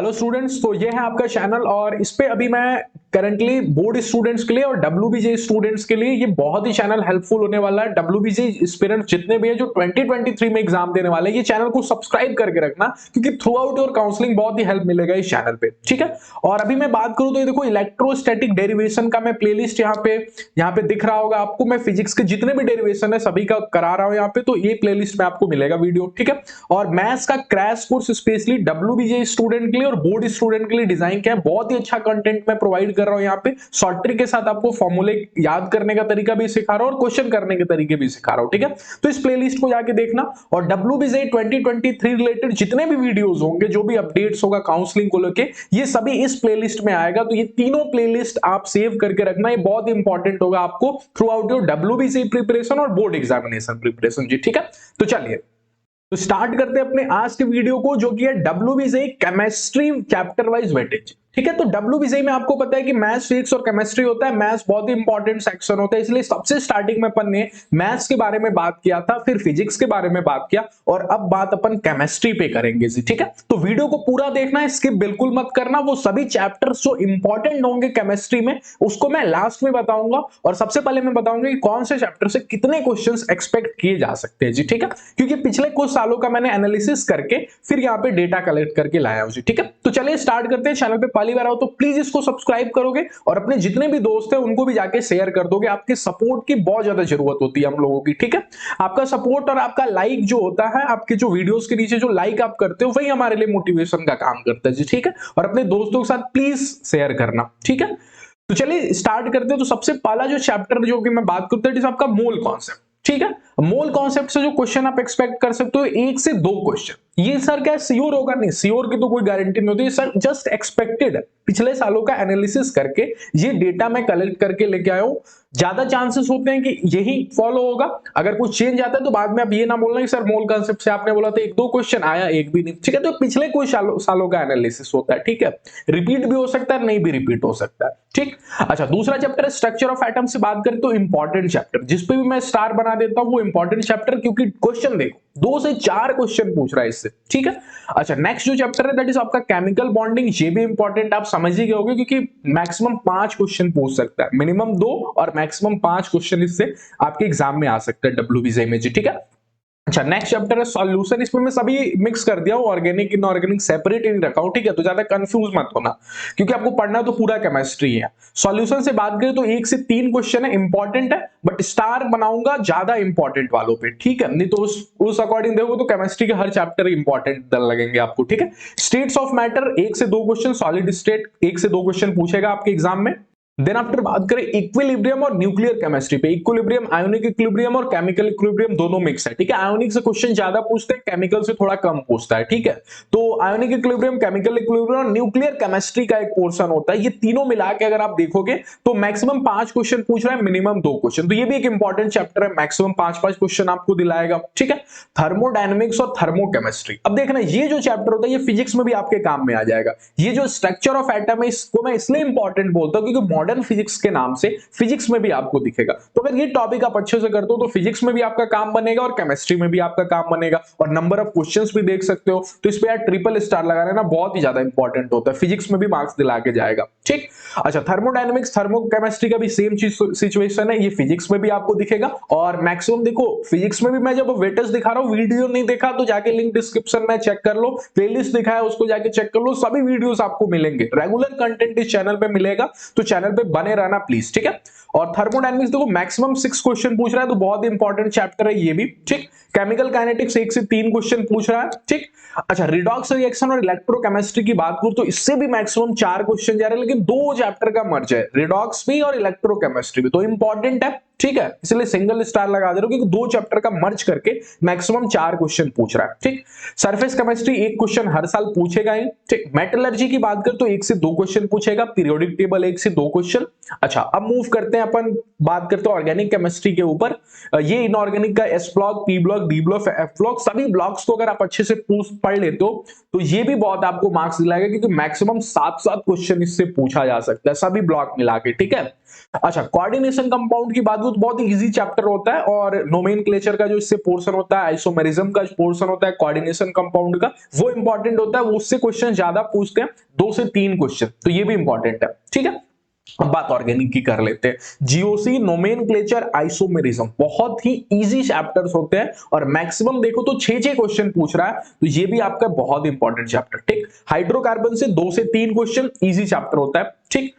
Hello students, तो ये है आपका चैनल और इस पे अभी मैं करंटली बोर्ड स्टूडेंट्स के लिए और WBJ स्टूडेंट्स के लिए ये बहुत ही चैनल हेल्पफुल होने वाला है। WBJ एस्पिरेंट्स जितने भी है जो 2023 में एग्जाम देने वाले हैं, ये चैनल को सब्सक्राइब करके रखना क्योंकि थ्रू आउट योर काउंसलिंग बहुत ही हेल्प मिलेगा इस चैनल पे, ठीक है। और अभी मैं बात करूं तो ये देखो इलेक्ट्रोस्टैटिक डेरिवेशन का मैं प्लेलिस्ट यहाँ पे दिख रहा होगा आपको। मैं फिजिक्स के जितने भी डेरिवेशन है सभी का करा रहा हूं यहाँ पे, तो ये प्लेलिस्ट में आपको मिलेगा वीडियो, ठीक है। और मैथ्स का crash course specially WBJ student के लिए और बोर्ड स्टूडेंट के लिए डिजाइन किया है। बहुत ही अच्छा कंटेंट मैं प्रोवाइड कर रहा हूं यहाँ पे। शॉर्ट ट्रिक के साथ आपको फॉर्मूले याद करने का तरीका भी सिखा रहा हूं और क्वेश्चन करने के तरीके भी सिखा रहा हूं, ठीक है। तो इस प्लेलिस्ट को जाके देखना और WBJ 2023 रिलेटेड जितने भी वीडियोस होंगे, जो भी अपडेट्स होगा काउंसलिंग को लेके, ये सभी इस प्लेलिस्ट में आएगा। तो ये तीनों प्लेलिस्ट आप सेव करके रखना, ये बहुत इंपॉर्टेंट होगा आपको through out your WBJ preparation और बोर्ड एग्जामिनेशन प्रिपरेशन जी, ठीक है। तो चलिए तो स्टार्ट करते हैं अपने आज के वीडियो को, जो कि है WBJ chemistry chapter wise weightage, ठीक है। तो WBJ में आपको पता है कि मैथ्स, फिजिक्स और केमिस्ट्री होता है। मैथ्स बहुत ही इंपॉर्टेंट सेक्शन होता है, इसलिए सबसे स्टार्टिंग में अपन ने मैथ्स के बारे में बात किया था, फिर फिजिक्स के बारे में बात किया और अब बात अपन केमिस्ट्री पे करेंगे जी, ठीक है। तो वीडियो को पूरा देखना है, स्किप बिल्कुल मत करना। वो सभी चैप्टर्स जो इंपॉर्टेंट होंगे केमिस्ट्री में उसको मैं लास्ट में बताऊंगा और सबसे पहले मैं बताऊंगा कि कौन से चैप्टर से कितने क्वेश्चंस एक्सपेक्ट किए जा सकते हैं जी, ठीक है। क्योंकि पिछले कुछ सालों का मैंने एनालिसिस करके फिर यहाँ पे डेटा कलेक्ट करके लाया हूं जी, ठीक है। तो चलिए स्टार्ट करते हैं। चैनल पे पहली बार आओ तो प्लीज इसको सब्सक्राइब करोगे और अपने जितने भी दोस्त हैं उनको भी जाके शेयर कर दोगे। आपके सपोर्ट की बहुत ज्यादा जरूरत होती है हम लोगों की, ठीक है। आपका सपोर्ट और आपका लाइक जो होता है, आपके जो वीडियोस के नीचे जो लाइक आप करते हो, वही हमारे लिए मोटिवेशन का काम करता है जी, ठीक है। और अपने दोस्तों के साथ प्लीज शेयर करना, ठीक है। तो चलिए स्टार्ट करते हैं। तो सबसे पहला जो चैप्टर जो कि मैं बात करता हूं आपका मोल कॉन्सेप्ट, ठीक है। मोल कॉन्सेप्ट से जो क्वेश्चन आप एक्सपेक्ट कर सकते हो 1 से 2 क्वेश्चन। ये सर क्या श्योर होगा? नहीं, श्योर की तो कोई गारंटी नहीं होती सर, जस्ट एक्सपेक्टेड है। पिछले सालों का एनालिसिस करके ये डेटा मैं कलेक्ट करके लेके आया हूं। ज्यादा चांसेस होते हैं कि यही फॉलो होगा। अगर कुछ चेंज आता है तो बाद में आप ये ना बोलना कि सर मोल कॉन्सेप्ट से आपने बोला था 1-2 क्वेश्चन आया, एक भी नहीं, ठीक है। तो पिछले कुछ सालों का एनालिसिस होता है, ठीक है। रिपीट भी हो सकता है, नहीं भी रिपीट हो सकता है, ठीक। अच्छा, दूसरा चैप्टर है स्ट्रक्चर ऑफ एटम से बात करें तो इंपॉर्टेंट चैप्टर, जिसपे भी मैं स्टार बना देता हूं वो इंपॉर्टेंट चैप्टर, क्योंकि क्वेश्चन देखो 2 से 4 क्वेश्चन पूछ रहा है इससे, ठीक है। अच्छा, नेक्स्ट जो चैप्टर है दैट इज आपका केमिकल बॉन्डिंग। ये भी इंपॉर्टेंट, आप समझ ही गए होंगे क्योंकि मैक्सिमम 5 क्वेश्चन पूछ सकता है, मिनिमम 2 और मैक्सिमम 5 क्वेश्चन इससे आपके एग्जाम में आ सकते हैं WBJ में जी, ठीक है। अच्छा, नेक्स्ट चैप्टर है सॉल्यूशन। इसमें मैं सभी मिक्स कर दिया हूं, ऑर्गेनिक इनऑर्गेनिक सेपरेट नहीं रखा हूं, ठीक है। तो ज्यादा कंफ्यूज मत होना क्योंकि आपको पढ़ना तो पूरा केमिस्ट्री है। सॉल्यूशन से बात करें तो 1 से 3 क्वेश्चन है, इंपॉर्टेंट है, बट स्टार बनाऊंगा ज्यादा इंपॉर्टेंट वालों पे, ठीक है। नहीं तो उस अकॉर्डिंग देखो तो केमिस्ट्री के हर चैप्टर इंपॉर्टेंट लगेंगे आपको, ठीक है। स्टेट्स ऑफ मैटर 1 से 2 क्वेश्चन, सॉलिड स्टेट 1 से 2 क्वेश्चन पूछेगा आपके एग्जाम में। देन आफ्टर बात करें इक्विलिब्रियम और न्यूक्लियर केमिस्ट्री पे। इक्विलिब्रियम, आयोनिक इक्विलिब्रियम और केमिकल इक्विलिब्रियम दोनों मिक्स है, ठीक है। आयोनिक से क्वेश्चन ज्यादा पूछते हैं, केमिकल से थोड़ा कम पूछता है, ठीक है। तो आयोनिक इक्विलिब्रियम, केमिकल इक्विलिब्रियम और न्यूक्लियर केमिस्ट्री का एक पोर्शन होता है। ये तीनों मिला के अगर आप देखोगे तो मैक्सिमम 5 क्वेश्चन पूछ रहा है, मिनिमम 2 क्वेश्चन। तो ये भी एक इंपॉर्टेंट चैप्टर है, मैक्सिमम 5-5 क्वेश्चन आपको दिलाएगा, ठीक है। थर्मोडायनेमिक्स और थर्मोकेमिस्ट्री। अब देखना ये जो चैप्टर होता है ये फिजिक्स में भी आपके काम में आ जाएगा। ये जो स्ट्रक्चर ऑफ एटम है इसको मैं इसलिए इंपॉर्टेंट बोलता हूं क्योंकि मॉडर्न फिजिक्स के नाम से फिजिक्स में भी आपको दिखेगा। तो अगर ये टॉपिक आप अच्छे से करते हो तो फिजिक्स में भी आपका काम बनेगा और केमिस्ट्री में भी आपका काम बनेगा और नंबर ऑफ क्वेश्चंस भी देख सकते हो। तो इस पे यार ट्रिपल स्टार लगा लेना, बहुत ही ज्यादा इंपॉर्टेंट होता है, फिजिक्स में भी मार्क्स दिला के जाएगा, ठीक। अच्छा, थर्मोडायनेमिक्स, थर्मोकेमिस्ट्री का भी सेम सिचुएशन है, ये फिजिक्स में भी आपको दिखेगा और मैक्सिमम देखो फिजिक्स में भी मैं जब वेटेज दिखा रहा हूं, वीडियो नहीं देखा तो जाके लिंक डिस्क्रिप्शन में चेक कर लो, प्लेलिस्ट दिखा है उसको जाके चेक कर लो, सभी वीडियोस आपको मिलेंगे। रेगुलर कंटेंट इस चैनल पे मिलेगा, तो चैनल पे बने रहना प्लीज, ठीक है। और थर्मोडायनेमिक्स देखो मैक्सिमम 6 क्वेश्चन पूछ रहा है, तो बहुत इंपॉर्टेंट चैप्टर है ये भी, ठीक। केमिकल काइनेटिक्स 1 से 3 क्वेश्चन पूछ रहा है, ठीक। अच्छा, रिडॉक्स रिएक्शन और इलेक्ट्रोकेमिस्ट्री की बात करूं तो इससे भी मैक्सिमम 4 क्वेश्चन जा रहे हैं, लेकिन 2 चैप्टर का मर्ज है, रिडॉक्स भी और इलेक्ट्रोकेमिस्ट्री भी, तो इंपॉर्टेंट है, ठीक है। इसलिए सिंगल स्टार लगा दे रहा हूं क्योंकि 2 चैप्टर का मर्ज करके मैक्सिमम 4 क्वेश्चन पूछ रहा है, ठीक। सरफेस केमिस्ट्री 1 क्वेश्चन हर साल पूछेगा ही, ठीक। मेटलर्जी की बात करें तो 1 से 2 क्वेश्चन पूछेगा, पीरियोडिक टेबल 1 से 2 क्वेश्चन। अच्छा, अब मूव करते हैं अपन बात करते हैं ऑर्गेनिक केमिस्ट्री के ऊपर, ये इनऑर्गेनिक का S block, P block, D block, F block, सभी ब्लॉक्स को अगर आप अच्छे से पढ़ लेते हो तो ये भी बहुत आपको मार्क्स दिलाएगा, क्योंकि मैक्सिमम 7 क्वेश्चन इससे पूछा जा सकता है सभी ब्लॉक मिला के, ठीक है। अच्छा, कोऑर्डिनेशन कंपाउंड की बात करूं तो बहुत ही इजी चैप्टर होता है, और नोमेनक्लेचर का जो इससे पोर्शन होता है, आइसोमेरिज्म का पोर्शन होता है कोऑर्डिनेशन कंपाउंड का, वो इंपॉर्टेंट होता है, वो उससे क्वेश्चन ज्यादा पूछते हैं, 2 से 3 क्वेश्चन, तो ये भी इंपॉर्टेंट है, ठीक है। अब बात ऑर्गेनिक की कर लेते हैं। जीओसी, नोमेनक्लेचर, आइसोमेरिज्म बहुत ही इजी चैप्टर्स होते हैं, और मैक्सिमम देखो तो 6 क्वेश्चन पूछ रहा है, तो ये भी आपका बहुत इंपॉर्टेंट चैप्टर, ठीक। हाइड्रोकार्बन से 2 से 3 क्वेश्चन इजी चैप्टर होता है, ठीक।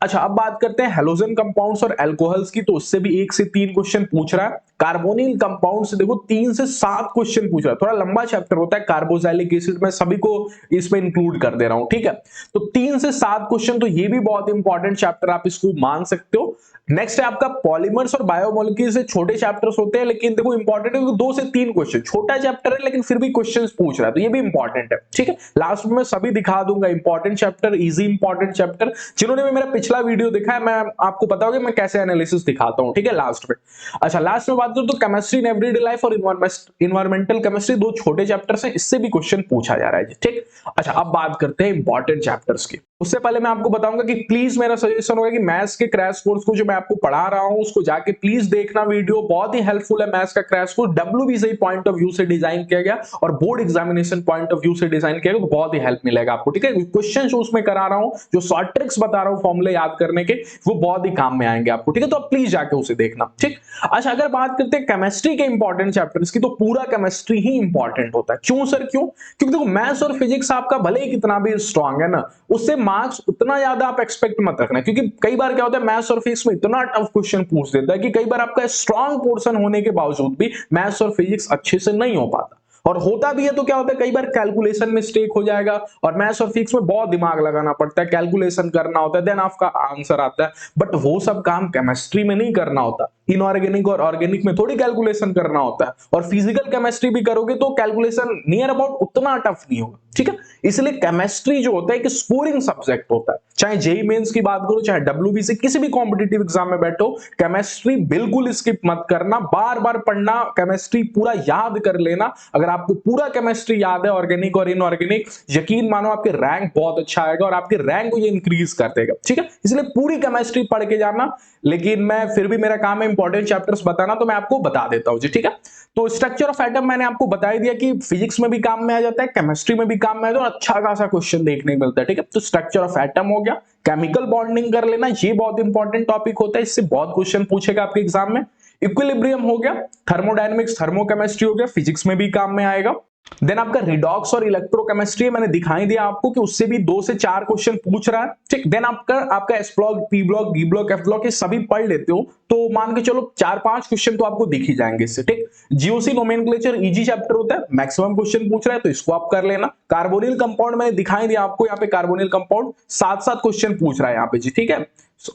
अच्छा, अब बात करते हैं हेलोजन कंपाउंड्स और अल्कोहल्स की, तो उससे भी 1 से 3 क्वेश्चन पूछ रहा है। कार्बोनिल कंपाउंड से देखो 3 से 7 क्वेश्चन पूछ रहा है, थोड़ा लंबा चैप्टर होता है, कार्बोक्सिलिक एसिड में सभी को इसमें इंक्लूड कर दे रहा हूं, ठीक है। तो 3 से 7 क्वेश्चन, तो ये भी बहुत इंपॉर्टेंट चैप्टर, आप इसको मान सकते हो। नेक्स्ट है आपका पॉलीमर्स और बायोमोलिक्यूल्स से छोटे चैप्टर्स होते हैं, लेकिन देखो इंपॉर्टेंट है, 2 से 3 क्वेश्चन, छोटा चैप्टर है लेकिन फिर भी क्वेश्चंस पूछ रहा है, तो ये भी इंपॉर्टेंट है, ठीक है। लास्ट में मैं सभी दिखा दूंगा, important chapter, easy important chapter. जिन्होंने भी मेरा पिछला वीडियो देखा है, मैं आपको पता होगा मैं कैसे एनालिसिस दिखाता हूं, ठीक है, लास्ट में। अच्छा, लास्ट में बात करूं तो केमिस्ट्री इन एवरीडे लाइफ और इन्वायरमेंटल केमिस्ट्री, 2 छोटे चैप्टर्स हैं, इससे भी क्वेश्चन पूछा जा रहा है, ठीक। अच्छा, अब बात करते हैं इंपॉर्टेंट चैप्टर्स की। उससे पहले मैं आपको बताऊंगा कि प्लीज मेरा सजेशन होगा कि मैथ्स के क्रैश कोर्स को जो मैं आपको पढ़ा रहा हूं उसको जाके प्लीज देखना, वीडियो बहुत ही हेल्पफुल है। मैथ्स का crash course WBCE point of view से डिजाइन किया गया और board examination point of view से डिजाइन किया गया, तो बहुत ही हेल्प मिलेगा आपको, ठीक है। क्वेश्चन जो उसमें करा रहा हूं, जो शॉर्ट ट्रिक्स बता रहा हूं फॉर्मूले याद करने के, वो बहुत ही काम में आएंगे आपको, ठीक है। तो आप प्लीज जाके उसे देखना, ठीक। अच्छा, अगर बात करते हैं केमिस्ट्री के इंपॉर्टेंट चैप्टर्स की, तो पूरा केमिस्ट्री ही इंपॉर्टेंट होता है। क्यों सर, क्यों? क्योंकि देखो मैथ्स और फिजिक्स आपका भले ही कितना भी स्ट्रांग है ना, उससे मार्क्स उतना ज्यादा आप एक्सपेक्ट मत रखना, क्योंकि कई बार क्या होता है मैथ्स और फिजिक्स में इतना टफ क्वेश्चन पूछ देता है कि कई बार आपका स्ट्रांग पोर्शन होने के बावजूद भी मैथ्स और फिजिक्स अच्छे से नहीं हो पाता, और होता भी है तो क्या होता है कई बार कैलकुलेशन मिस्टेक हो जाएगा, और मैथ्स और फिजिक्स में बहुत दिमाग लगाना पड़ता है, कैलकुलेशन करना होता है, देन आपका आंसर आता है। बट वो सब काम केमिस्ट्री में नहीं करना होता, इनऑर्गेनिक और ऑर्गेनिक में थोड़ी कैलकुलेशन करना होता है, और फिजिकल केमिस्ट्री भी करोगे तो कैलकुलेशन नियर अबाउट उतना टफ नहीं होगा, ठीक है। इसलिए केमिस्ट्री जो होता है कि स्कोरिंग सब्जेक्ट होता है, चाहे जेईई मेंस की बात करो, चाहे WBC किसी भी कॉम्पिटिटिव एग्जाम में बैठो, केमिस्ट्री बिल्कुल स्किप मत करना, बार बार पढ़ना, केमिस्ट्री पूरा याद कर लेना। अगर आपको पूरा केमिस्ट्री याद है, ऑर्गेनिक और इनऑर्गेनिक, यकीन मानो आपके रैंक बहुत अच्छा आएगा, और आपके रैंक को ये इंक्रीज कर देगा, ठीक है। इसलिए पूरी केमिस्ट्री पढ़ के जाना, लेकिन मैं फिर भी मेरा काम है इंपॉर्टेंट चैप्टर्स बताना, तो मैं आपको बता देता हूं जी, ठीक है। तो स्ट्रक्चर ऑफ एटम मैंने आपको बता ही दिया कि फिजिक्स में भी काम में आ जाता है, केमिस्ट्री में भी काम में आ जाता है, और अच्छा खासा क्वेश्चन देखने को मिलता है, ठीक है। तो स्ट्रक्चर ऑफ एटम हो गया, केमिकल बॉन्डिंग कर लेना, ये बहुत इंपॉर्टेंट टॉपिक होता है, इससे बहुत क्वेश्चन पूछेगा आपके एग्जाम में। इक्विलिब्रियम हो गया, थर्मोडायनेमिक्स, थर्मोकेमिस्ट्री हो गया, फिजिक्स में भी काम में आएगा। देन आपका रिडॉक्स और इलेक्ट्रोकेमिस्ट्री मैंने दिखाई दिया आपको कि उससे भी 2 से 4 क्वेश्चन पूछ रहा है, ठीक। देन आपका S block, P block, D block, F block, ये सभी पढ़ लेते हो तो मान के चलो 4-5 क्वेश्चन तो आपको दिख ही जाएंगे इससे, ठीक। जीओसी नोमेनक्लेचर इजी चैप्टर होता है, मैक्सिमम क्वेश्चन पूछ रहा है, तो इसको आप कर लेना। कार्बोनिल कंपाउंड मैंने दिखाई दिया आपको, यहाँ पे कार्बोनिल कंपाउंड 7 क्वेश्चन पूछ रहा है यहाँ पे जी, ठीक है।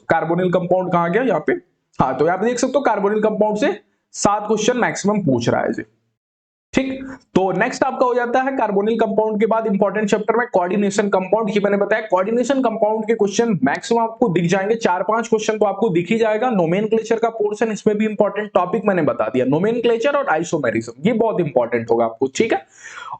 कार्बोनिल कंपाउंड कहां गया यहाँ पे, हाँ, तो आप देख सकते हो कार्बोनिल कंपाउंड से 7 क्वेश्चन मैक्सिमम पूछ रहा है जी, ठीक। तो नेक्स्ट आपका हो जाता है कार्बोनिल कंपाउंड के बाद इंपॉर्टेंट चैप्टर में कोऑर्डिनेशन कंपाउंड, ये मैंने बताया कोऑर्डिनेशन कंपाउंड के क्वेश्चन मैक्सिमम आपको दिख जाएंगे, 4-5 क्वेश्चन तो आपको दिख ही जाएगा। नोमेनक्लेचर का पोर्शन, इसमें भी इंपॉर्टेंट टॉपिक मैंने बता दिया, नोमेनक्लेचर और आइसोमेरिज्म, ये बहुत इंपॉर्टेंट होगा आपको, ठीक है।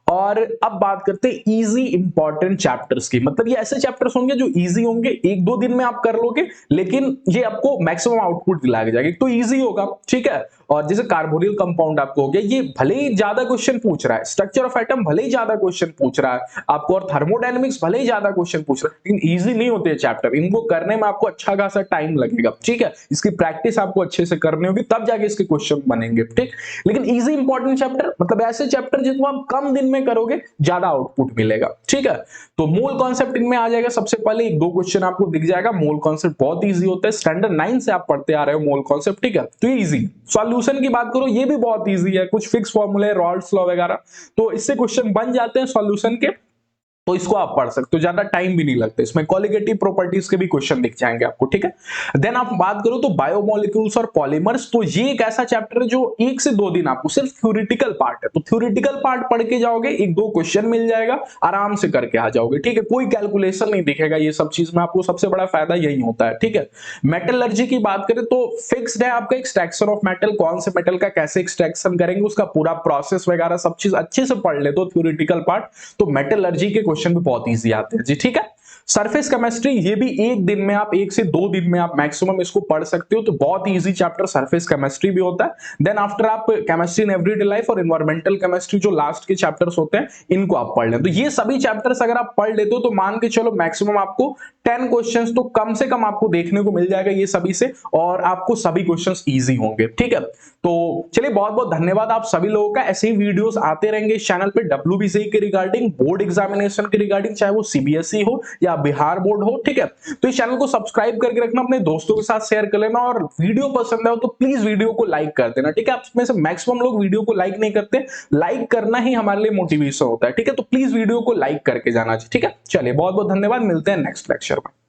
और अब बात करते हैं इजी इंपॉर्टेंट चैप्टर्स की, मतलब ये ऐसे चैप्टर्स होंगे जो इजी होंगे, 1-2 दिन में आप कर लोगे, लेकिन ये आपको मैक्सिमम आउटपुट दिलाएगा जाएगा, तो इजी होगा, ठीक है। और जैसे कार्बोनिल कंपाउंड आपको हो गया, ये भले ही ज्यादा क्वेश्चन पूछ रहा है, स्ट्रक्चर ऑफ एटम भले ही ज्यादा क्वेश्चन पूछ रहा है आपको, और थर्मोडायनेमिक्स भले ही ज्यादा क्वेश्चन पूछ रहा है, लेकिन इजी नहीं होते चैप्टर, इनको करने में आपको अच्छा खासा टाइम लगेगा, ठीक है। इसकी प्रैक्टिस आपको अच्छे से करनी होगी, तब जाके इसके क्वेश्चन बनेंगे, ठीक। लेकिन इजी इंपॉर्टेंट चैप्टर मतलब ऐसे चैप्टर जिनको आप कम दिन में करोगे, ज्यादा आउटपुट मिलेगा, ठीक है। तो मोल कॉन्सेप्ट इनमें आ जाएगा, सबसे पहले 1-2 क्वेश्चन आपको दिख जाएगा। मोल कॉन्सेप्ट बहुत इजी होता है, स्टैंडर्ड 9 से आप पढ़ते आ रहे हो मोल कॉन्सेप्ट, ठीक है, तो ये इजी। सॉल्यूशन की बात करो, ये भी बहुत इजी है, कुछ फिक्स फॉर्मूले, रॉल्स लॉ वगैरह, तो इससे क्वेश्चन बन जाते हैं सॉल्यूशन के। तो इसको आप पढ़ सकते हो, ज्यादा टाइम भी नहीं लगता, इसमें कॉलिगेटिव प्रॉपर्टीज के भी क्वेश्चन दिख जाएंगे आपको, ठीक है। देन आप बात करो तो बायोमोलिक्यूल्स और पॉलीमर्स, तो ये एक ऐसा चैप्टर है जो 1 से 2 दिन आपको सिर्फ थ्योरेटिकल पार्ट है, तो थ्योरेटिकल पार्ट पढ़ के जाओगे, एक दो क्वेश्चन मिल जाएगा, आराम से करके आ जाओगे, ठीक है, कोई कैलकुलेशन नहीं दिखेगा, ये सब चीज में आपको सबसे बड़ा फायदा यही होता है, ठीक है। मेटलर्जी की बात करें तो फिक्स्ड है आपका एक्सट्रैक्शन ऑफ मेटल, कौन से मेटल का कैसे एक्सट्रैक्शन करेंगे, उसका पूरा प्रोसेस वगैरह सब चीज अच्छे से पढ़ ले तो थ्योरेटिकल पार्ट, तो मेटलर्जी के क्वेश्चन भी बहुत इजी आते हैं जी, ठीक है। सरफेस केमिस्ट्री, ये भी एक दिन में आप 1 से 2 दिन में आप मैक्सिमम इसको पढ़ सकते हो, तो बहुत इजी चैप्टर सरफेस केमिस्ट्री भी होता है। देन आफ्टर आप केमिस्ट्री इन एवरीडे लाइफ और एनवायरमेंटल केमिस्ट्री जो लास्ट के चैप्टर्स होते हैं, इनको आप पढ़ लें, तो ये सभी चैप्टर्स अगर आप पढ़ लेते हो तो मान के चलो मैक्सिमम आपको 10 क्वेश्चंस तो कम से कम आपको देखने को मिल जाएगा ये सभी से, और आपको सभी क्वेश्चंस इजी होंगे, ठीक है। तो चलिए बहुत बहुत धन्यवाद आप सभी लोगों का, ऐसे ही वीडियोस आते रहेंगे इस चैनल पे डब्ल्यूबीसीई के रिगार्डिंग, बोर्ड एग्जामिनेशन के रिगार्डिंग, चाहे वो सीबीएसई हो या बिहार बोर्ड हो, ठीक है। तो इस चैनल को सब्सक्राइब करके रखना, अपने दोस्तों के साथ शेयर कर लेना, और वीडियो पसंद आए तो प्लीज वीडियो को लाइक कर देना, ठीक है। आप में से मैक्सिमम लोग वीडियो को लाइक नहीं करते, लाइक करना ही हमारे लिए मोटिवेशन होता है, ठीक है। तो प्लीज वीडियो को लाइक करके जाना, ठीक है। चलिए बहुत बहुत धन्यवाद, मिलते हैं नेक्स्ट लेक्चर में।